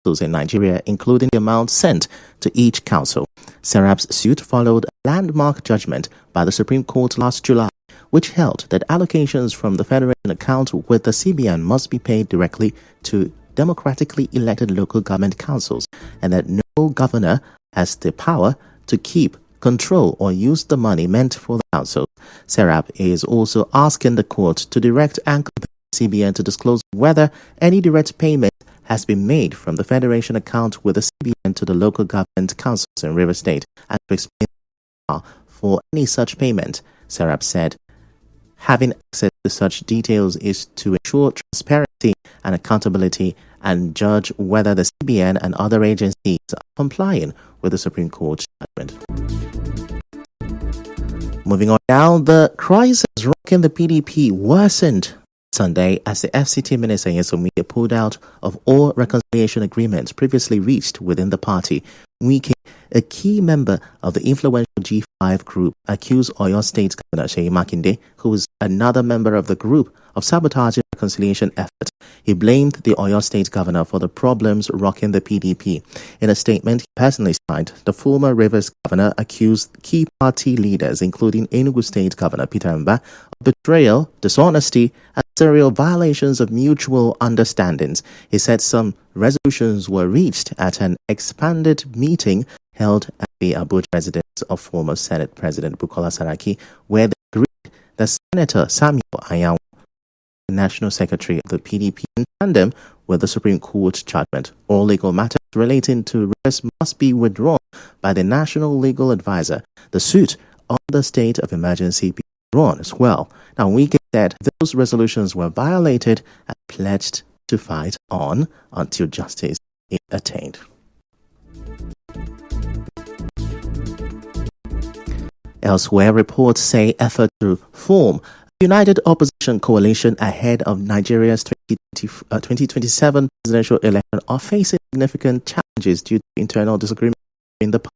councils in Nigeria, including the amount sent to each council. Serap's suit followed a landmark judgment by the Supreme Court last July, which held that allocations from the Federation account with the CBN must be paid directly to democratically elected local government councils, and that no governor has the power to keep, control, or use the money meant for the council. Serap is also asking the court to direct Anchor CBN to disclose whether any direct payment has been made from the Federation account with the CBN to the local government councils in Rivers State, and to explain for any such payment. Serap said having access to such details is to ensure transparency and accountability and judge whether the CBN and other agencies are complying with the Supreme Court judgment. Moving on now, the crisis rocking the PDP worsened Sunday as the FCT Minister Nyesom Wike pulled out of all reconciliation agreements previously reached within the party. Wike, a key member of the influential G5 group, accused Oyo State Governor Seyi Makinde, who is another member of the group, of sabotaging the reconciliation effort. He blamed the Oyo State Governor for the problems rocking the PDP. In a statement he personally signed, the former Rivers Governor accused key party leaders, including Enugu State Governor Peter Mba, of betrayal, dishonesty, and serial violations of mutual understandings. He said some resolutions were reached at an expanded meeting held at the Abuja residence of former Senate President Bukola Saraki, where they agreed that Senator Samuel Anyanwu, the National Secretary of the PDP, in tandem with the Supreme Court judgment, all legal matters relating to Rivers must be withdrawn by the National Legal Advisor. The suit on the state of emergency be withdrawn as well. Now, Wike said those resolutions were violated and pledged to fight on until justice is attained. Elsewhere, reports say efforts to form a united opposition coalition ahead of Nigeria's 2027 presidential election are facing significant challenges due to internal disagreement in the party.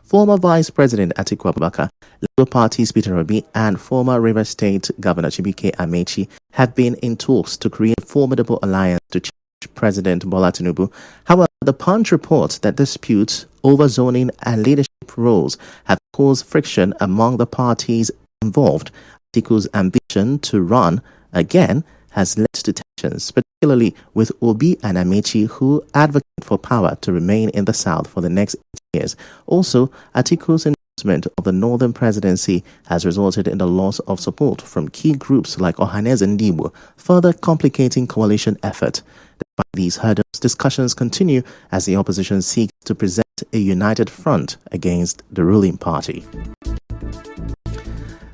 Former Vice President Atiku Abubakar, Labour Party's Peter Obi, and former Rivers State Governor Chibuike Amechi have been in talks to create a formidable alliance to challenge President Bola Tinubu. However, the Punch reports that disputes over zoning and leadership roles have caused friction among the parties involved. Atiku's ambition to run again has led to tensions, particularly with Obi and Amechi, who advocate for power to remain in the South for the next 8 years. Also, Atiku's endorsement of the Northern Presidency has resulted in the loss of support from key groups like Ohanaeze Ndigbo, further complicating coalition effort. Despite these hurdles, discussions continue as the opposition seeks to present a united front against the ruling party.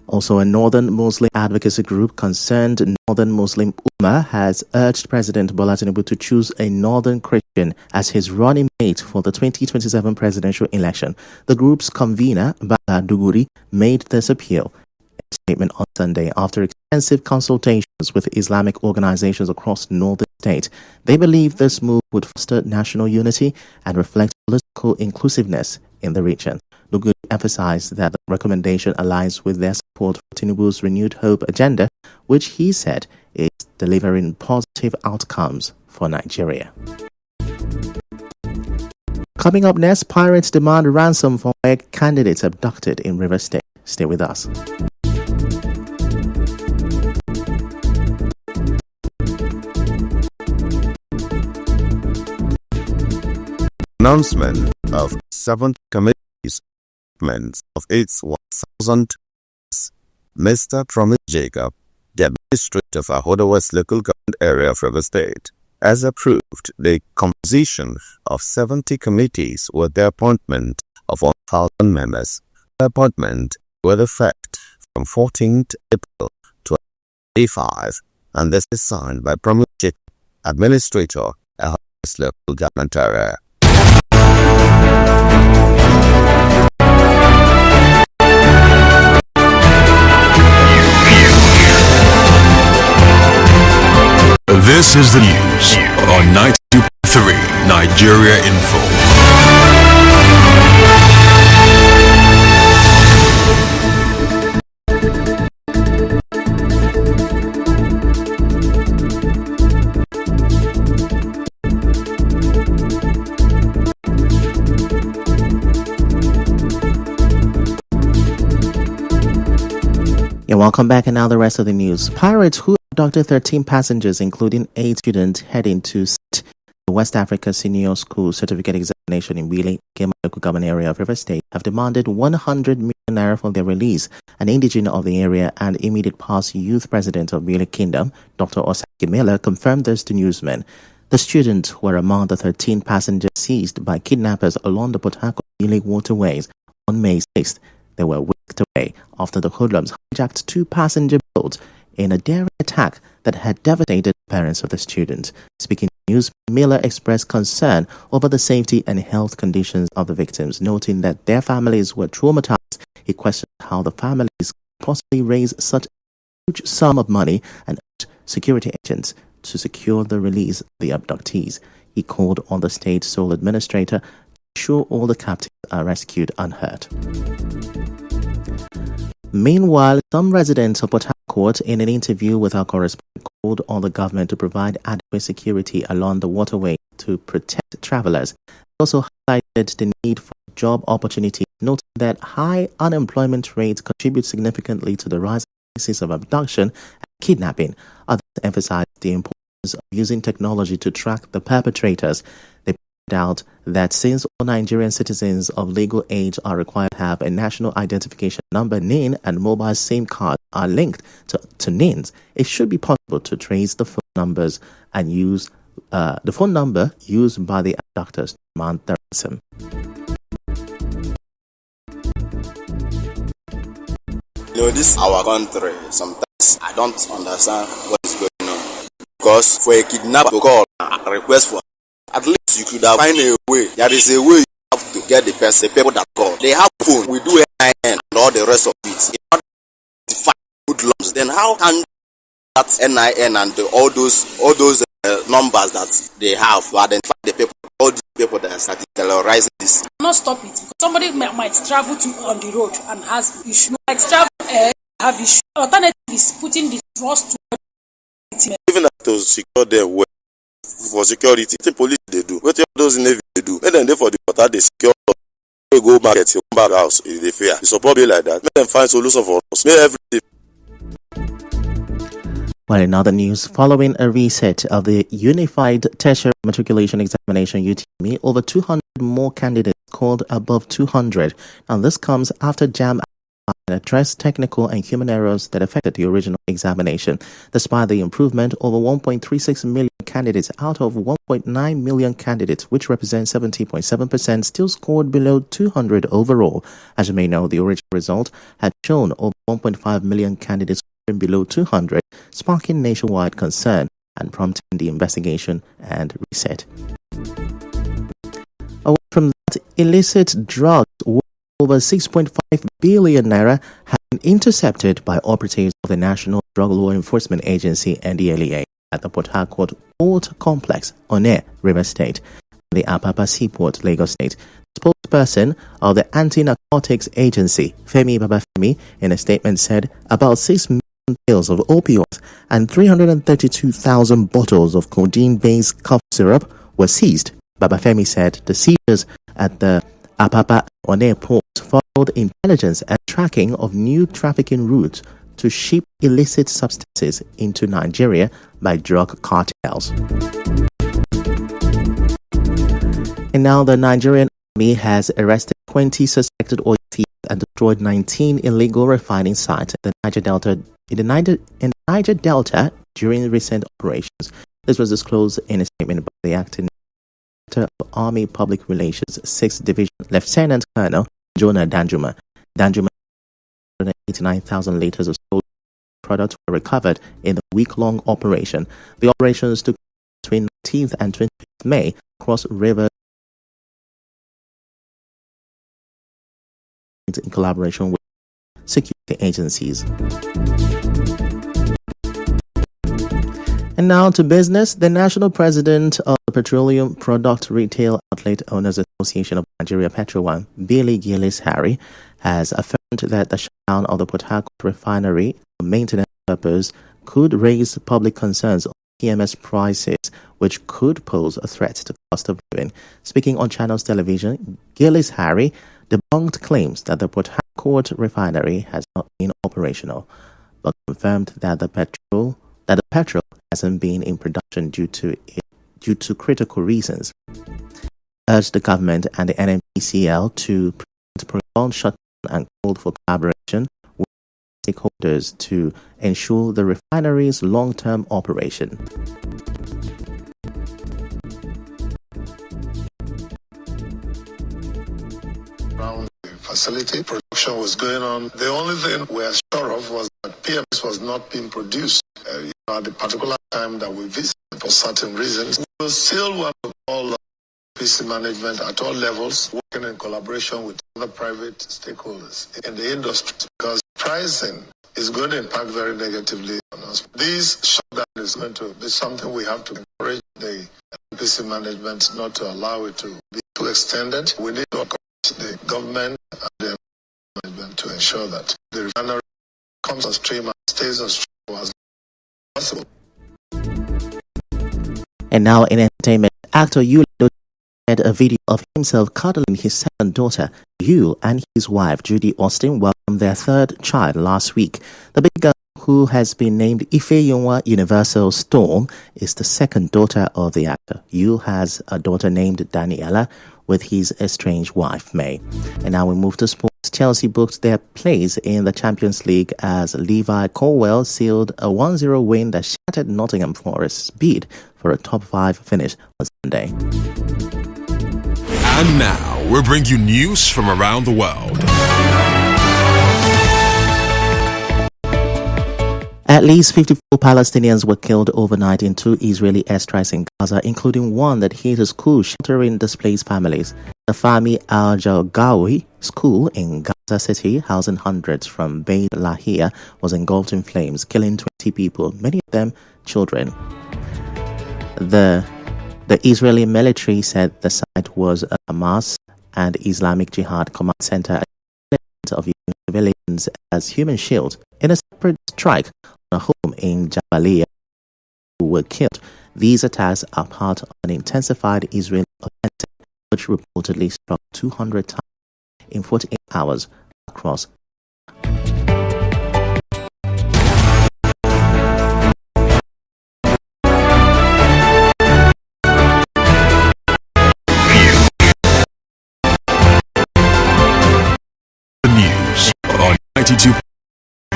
Also, a Northern Muslim advocacy group concerned Northern Muslim Ummah has urged President Bola Tinubu to choose a Northern Christian as his running mate for the 2027 presidential election. The group's convener, Bala Duguri, made this appeal in a statement on Sunday after extensive consultations with Islamic organizations across northern state. They believe this move would foster national unity and reflect political inclusiveness in the region. Duguri emphasized that the recommendation aligns with their support for Tinubu's renewed hope agenda, which he said is delivering positive outcomes for Nigeria. Coming up next, pirates demand ransom for candidates abducted in Rivers State. Stay with us. Announcement of 7th Committee's of 8,000. Mr. Promise Jacob, the administrator of Ahoda West Local Government Area of Rivers State, has approved the composition of 70 committees with the appointment of 1,000 members. The appointment with effect from 14th April 2025, and this is signed by Promise Jacob, administrator of Ahoda West Local Government Area. This is the news on 92.3 Nigeria Info. welcome back, and now the rest of the news. Pirates who abducted 13 passengers, including 8 students, heading to sit the West Africa Senior School Certificate Examination in Wheeling, local government area of River State, have demanded 100 million naira for their release. An indigene of the area and immediate past youth president of Wheeling Kingdom, Dr. Osaki Miller, confirmed this to newsmen. The students were among the 13 passengers seized by kidnappers along the Port Harcourt-Wheeling waterways on May 6th. They were whisked away after the hoodlums hijacked 2 passenger boats in a daring attack that had devastated the parents of the students. Speaking to news, Miller expressed concern over the safety and health conditions of the victims, noting that their families were traumatized. He questioned how the families could possibly raise such a huge sum of money and urged security agents to secure the release of the abductees. He called on the state sole administrator to ensure all the captives are rescued unhurt. Meanwhile, some residents of Port Harcourt, in an interview with our correspondent, called on the government to provide adequate security along the waterway to protect travelers. They also highlighted the need for job opportunities, noting that high unemployment rates contribute significantly to the rise of cases of abduction and kidnapping. Others emphasized the importance of using technology to track the perpetrators. They pointed out that since all Nigerian citizens of legal age are required to have a national identification number, NIN, and mobile SIM cards are linked to NINs, it should be possible to trace the phone numbers and use the phone number used by the abductors to demand their ransom. This is our country. Sometimes I don't understand what is going on. Because for a kidnapper to call a request for, at least you could have find a way. There is a way you have to get the person, people that call. They have phone. We do NIN and all the rest of it. If not define good laws, then how can that NIN and all those numbers that they have to identify the people, all these people that are starting terrorizing this? Not stop it, because somebody might travel to on the road and has issue. Like travel have issue. Alternative is putting the trust to even to secure them well for security. The police they do. What those Navy they do? Make them there for the water they secure. They go back at your back house if they fear. It's probably like that. Make them find solution for us. Make everything. Well, in other news, following a reset of the Unified Tertiary Matriculation Examination UTME, over 200 more candidates scored above 200. And this comes after JAMB addressed technical and human errors that affected the original examination. Despite the improvement, over 1.36 million candidates out of 1.9 million candidates, which represents 70.7%, still scored below 200 overall. As you may know, the original result had shown over 1.5 million candidates scoring below 200, sparking nationwide concern and prompting the investigation and reset. Away from that, illicit drugs over 6.5 billion naira have been intercepted by operatives of the National Drug Law Enforcement Agency (NDLEA) at the Port Harcourt Port Complex, Onne, River State, and the Apapa Seaport, Lagos State. The spokesperson of the Anti-Narcotics Agency, Femi Babafemi, in a statement said about 6 million pills of opioids and 332,000 bottles of codeine-based cough syrup were seized. Babafemi said the seizures at the Apapa Onne port followed intelligence and tracking of new trafficking routes to ship illicit substances into Nigeria by drug cartels. And now the Nigerian Army has arrested 20 suspected oil thieves and destroyed 19 illegal refining sites in the Niger Delta during recent operations. This was disclosed in a statement by the acting of Army Public Relations 6th Division Lieutenant Colonel Jonah Danjuma. Danjuma, 89,000 liters of stolen products were recovered in the week-long operation. The operations took between 19th and 25th May across rivers in collaboration with security agencies. And now to business. The national president of the Petroleum Product Retail Outlet Owners Association of Nigeria, Petro1, Billy Gillis-Harry, has affirmed that the shutdown of the Port Harcourt refinery for maintenance purpose could raise public concerns on PMS prices, which could pose a threat to the cost of living. Speaking on Channels Television, Gillis-Harry debunked claims that the Port Harcourt refinery has not been operational. but confirmed that the petrol hasn't been in production due to critical reasons. Urged the government and the NNPCL to prevent prolonged shutdown and called for collaboration with stakeholders to ensure the refinery's long-term operation. Around the facility, production was going on. The only thing we are sure of was that PMS was not being produced at the particular time that we visited for certain reasons. We still want all PC management at all levels working in collaboration with other private stakeholders in the industry, because pricing is going to impact very negatively on us. This shutdown is going to be something we have to encourage the PC management not to allow it to be too extended. We need to encourage the government and the management to ensure that the refinery comes on stream and stays on stream as long as possible. And now in entertainment, actor Yul shared a video of himself cuddling his second daughter. Yul and his wife Judy Austin welcomed their third child last week. The big girl, who has been named Ifeyinwa Universal Storm, is the second daughter of the actor. Yul has a daughter named Daniela with his estranged wife May. And now we move to sports. Chelsea booked their place in the Champions League as Levi Colwill sealed a 1-0 win that shattered Nottingham Forest's bid for a top 5 finish on Sunday. And now we bring you news from around the world. At least 54 Palestinians were killed overnight in 2 Israeli airstrikes in Gaza, including one that hit a school sheltering displaced families. The Fahmy Al-Jalgawi school in Gaza City, housing hundreds from Beit Lahia, was engulfed in flames, killing 20 people, many of them children. The Israeli military said the site was a Hamas and Islamic Jihad command center of civilians as human shield. In a separate strike on a home in Jabalia, who were killed. These attacks are part of an intensified Israeli offensive, which reportedly struck 200 times in 48 hours across. The news on 92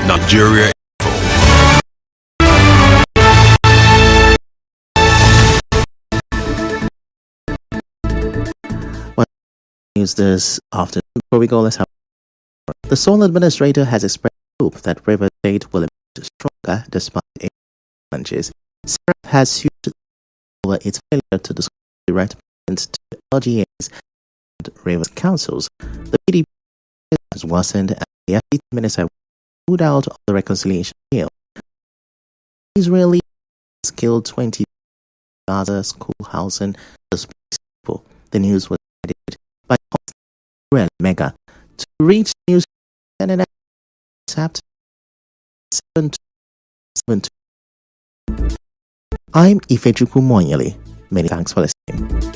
Nigeria Info. What news this afternoon? Before we go, let's have the sole administrator has expressed hope that Rivers State will emerge stronger despite its challenges. SERAP has sued over its failure to disclose direct payments to LGAs and Rivers councils. The PDP has worsened and the FCT minister pulled out of the reconciliation deal. Israeli killed 20 Gaza school housing displaced people. The news was edited by Real Mega. To reach news and WhatsApp 772. I'm Ifechukwu Monyele. Many thanks for listening.